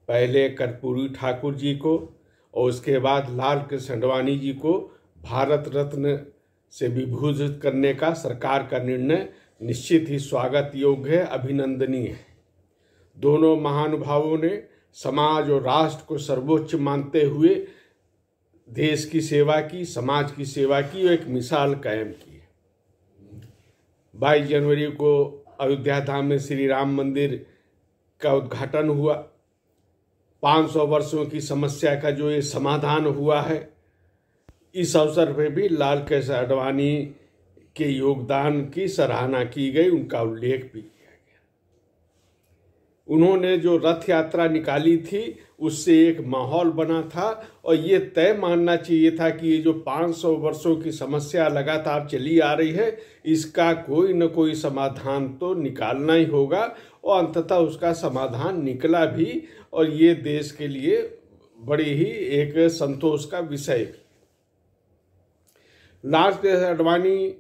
पहले कर्पूरी ठाकुर जी को और उसके बाद लाल कृष्ण आडवाणी जी को भारत रत्न से विभूषित करने का सरकार का निर्णय निश्चित ही स्वागत योग्य है, अभिनंदनीय है। दोनों महानुभावों ने समाज और राष्ट्र को सर्वोच्च मानते हुए देश की सेवा की, समाज की सेवा की और एक मिसाल कायम की। 22 जनवरी को अयोध्या धाम में श्री राम मंदिर का उद्घाटन हुआ। 500 वर्षों की समस्या का जो ये समाधान हुआ है, इस अवसर पर भी लाल कृष्ण आडवाणी के योगदान की सराहना की गई, उनका उल्लेख भी किया गया। उन्होंने जो रथ यात्रा निकाली थी उससे एक माहौल बना था और ये तय मानना चाहिए था कि ये जो 500 वर्षों की समस्या लगातार चली आ रही है, इसका कोई न कोई समाधान तो निकालना ही होगा और अंततः उसका समाधान निकला भी और ये देश के लिए बड़ी ही एक संतोष का विषय भी। लाल कृष्ण आडवाणी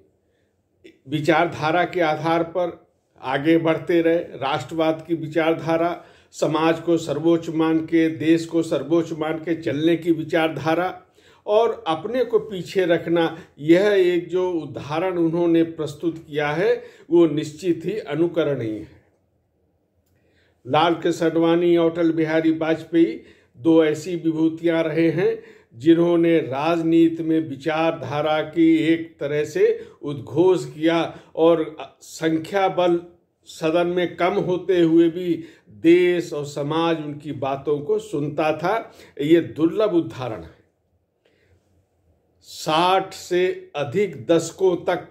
विचारधारा के आधार पर आगे बढ़ते रहे। राष्ट्रवाद की विचारधारा, समाज को सर्वोच्च मान के, देश को सर्वोच्च मान के चलने की विचारधारा और अपने को पीछे रखना, यह एक जो उदाहरण उन्होंने प्रस्तुत किया है वो निश्चित ही अनुकरणीय है। लाल कृष्ण आडवाणी और अटल बिहारी वाजपेयी दो ऐसी विभूतियां रहे हैं जिन्होंने राजनीति में विचारधारा की एक तरह से उद्घोष किया और संख्या बल सदन में कम होते हुए भी देश और समाज उनकी बातों को सुनता था। ये दुर्लभ उदाहरण है। 60 से अधिक दशकों तक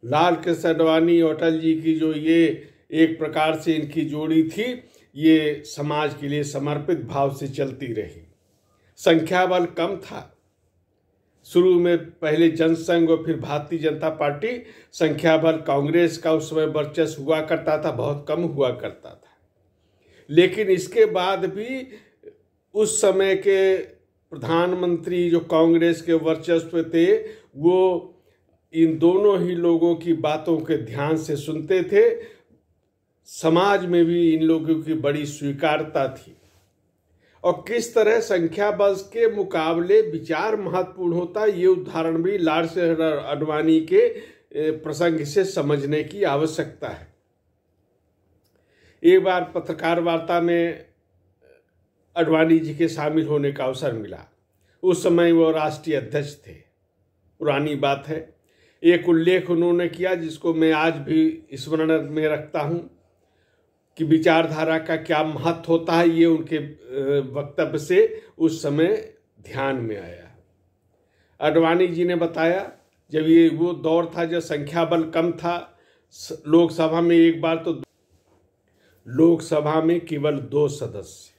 लाल कृष्ण आडवाणी और अटल जी की जो ये एक प्रकार से इनकी जोड़ी थी, ये समाज के लिए समर्पित भाव से चलती रही। संख्या बल कम था। शुरू में पहले जनसंघ और फिर भारतीय जनता पार्टी, संख्या बल कांग्रेस का उस समय वर्चस्व हुआ करता था, बहुत कम हुआ करता था। लेकिन इसके बाद भी उस समय के प्रधानमंत्री जो कांग्रेस के वर्चस्व थे, वो इन दोनों ही लोगों की बातों के ध्यान से सुनते थे। समाज में भी इन लोगों की बड़ी स्वीकार्यता थी और किस तरह संख्या बल के मुकाबले विचार महत्वपूर्ण होता है, ये उदाहरण भी लाल कृष्ण आडवाणी के प्रसंग से समझने की आवश्यकता है। एक बार पत्रकार वार्ता में आडवाणी जी के शामिल होने का अवसर मिला। उस समय वो राष्ट्रीय अध्यक्ष थे, पुरानी बात है। एक उल्लेख उन्होंने किया जिसको मैं आज भी स्मरण में रखता हूँ कि विचारधारा का क्या महत्व होता है, ये उनके वक्तव्य से उस समय ध्यान में आया। आडवाणी जी ने बताया, जब ये वो दौर था जब संख्या बल कम था, लोकसभा में एक बार तो लोकसभा में केवल 2 सदस्य,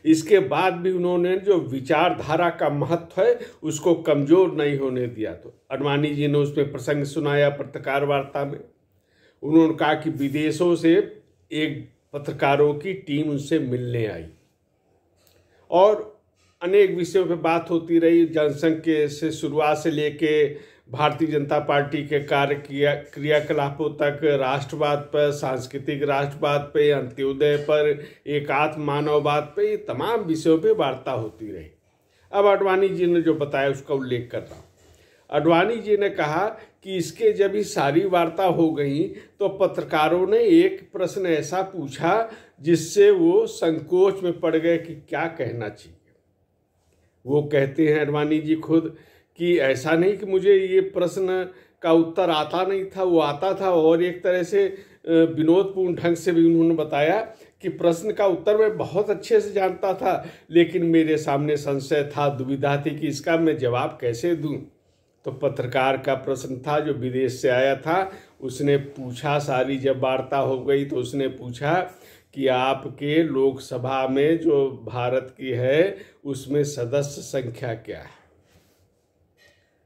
इसके बाद भी उन्होंने जो विचारधारा का महत्व है उसको कमजोर नहीं होने दिया। तो आडवाणी जी ने उसमें प्रसंग सुनाया पत्रकार वार्ता में। उन्होंने कहा कि विदेशों से एक पत्रकारों की टीम उनसे मिलने आई और अनेक विषयों पर बात होती रही। जनसंघ के से शुरुआत से लेके भारतीय जनता पार्टी के क्रियाकलापों तक, राष्ट्रवाद पर, सांस्कृतिक राष्ट्रवाद पे, अंत्योदय पर, एकात्म मानववाद पे, ये तमाम विषयों पे वार्ता होती रही। अब आडवाणी जी ने जो बताया उसका उल्लेख कर रहा हूँ। आडवाणी जी ने कहा कि इसके जब ही सारी वार्ता हो गई तो पत्रकारों ने एक प्रश्न ऐसा पूछा जिससे वो संकोच में पड़ गए कि क्या कहना चाहिए। वो कहते हैं आडवाणी जी खुद कि ऐसा नहीं कि मुझे ये प्रश्न का उत्तर आता नहीं था, वो आता था और एक तरह से विनोदपूर्ण ढंग से भी उन्होंने बताया कि प्रश्न का उत्तर मैं बहुत अच्छे से जानता था, लेकिन मेरे सामने संशय था, दुविधा थी कि इसका मैं जवाब कैसे दूं। तो पत्रकार का प्रश्न था जो विदेश से आया था, उसने पूछा, सारी जब वार्ता हो गई तो उसने पूछा कि आपके लोकसभा में जो भारत की है उसमें सदस्य संख्या क्या है।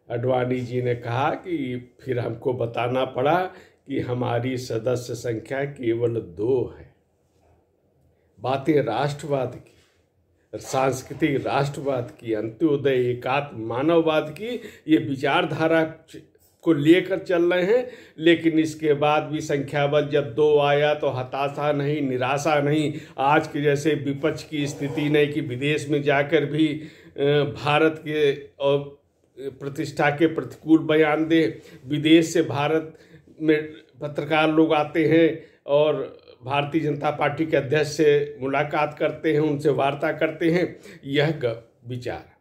आडवाणी जी ने कहा कि फिर हमको बताना पड़ा कि हमारी सदस्य संख्या केवल 2 है। बातें राष्ट्रवाद की, सांस्कृतिक राष्ट्रवाद की, अंत्योदय एकात्म मानववाद की, ये विचारधारा को लेकर चल रहे हैं। लेकिन इसके बाद भी संख्या बल जब 2 आया तो हताशा नहीं, निराशा नहीं, आज के जैसे विपक्ष की स्थिति नहीं कि विदेश में जाकर भी भारत के और प्रतिष्ठा के प्रतिकूल बयान दे। विदेश से भारत में पत्रकार लोग आते हैं और भारतीय जनता पार्टी के अध्यक्ष से मुलाकात करते हैं, उनसे वार्ता करते हैं। यह विचार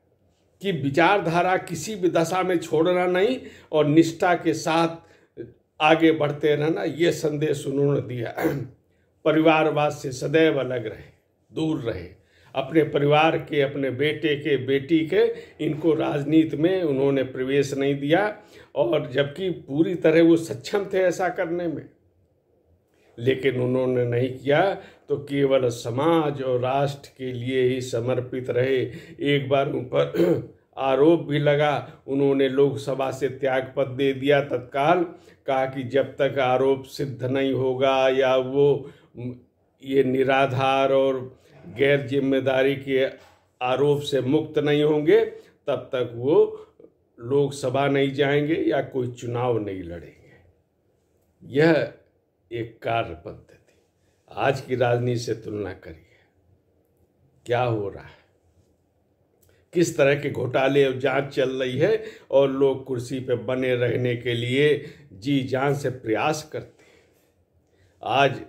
कि विचारधारा किसी भी दशा में छोड़ना नहीं और निष्ठा के साथ आगे बढ़ते रहना, ये संदेश उन्होंने दिया। परिवारवाद से सदैव अलग रहे, दूर रहे, अपने परिवार के, अपने बेटे के, बेटी के, इनको राजनीति में उन्होंने प्रवेश नहीं दिया। और जबकि पूरी तरह वो सक्षम थे ऐसा करने में, लेकिन उन्होंने नहीं किया, तो केवल समाज और राष्ट्र के लिए ही समर्पित रहे। एक बार उन पर आरोप भी लगा, उन्होंने लोकसभा से त्यागपत्र दे दिया तत्काल। कहा कि जब तक आरोप सिद्ध नहीं होगा या वो ये निराधार और गैर जिम्मेदारी के आरोप से मुक्त नहीं होंगे, तब तक वो लोकसभा नहीं जाएंगे या कोई चुनाव नहीं लड़ेंगे। यह एक कार्य पद्धति। आज की राजनीति से तुलना करिए, क्या हो रहा है, किस तरह के घोटाले और जांच चल रही है, और लोग कुर्सी पे बने रहने के लिए जी जान से प्रयास करते हैं। आज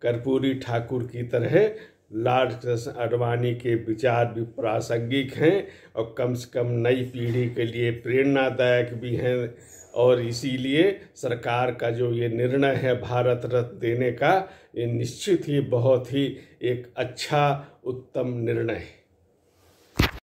कर्पूरी ठाकुर की तरह लार्ड कृष्ण आडवाणी के विचार भी प्रासंगिक हैं और कम से कम नई पीढ़ी के लिए प्रेरणादायक भी हैं। और इसीलिए सरकार का जो ये निर्णय है भारत रत्न देने का, ये निश्चित ही बहुत ही एक अच्छा उत्तम निर्णय है।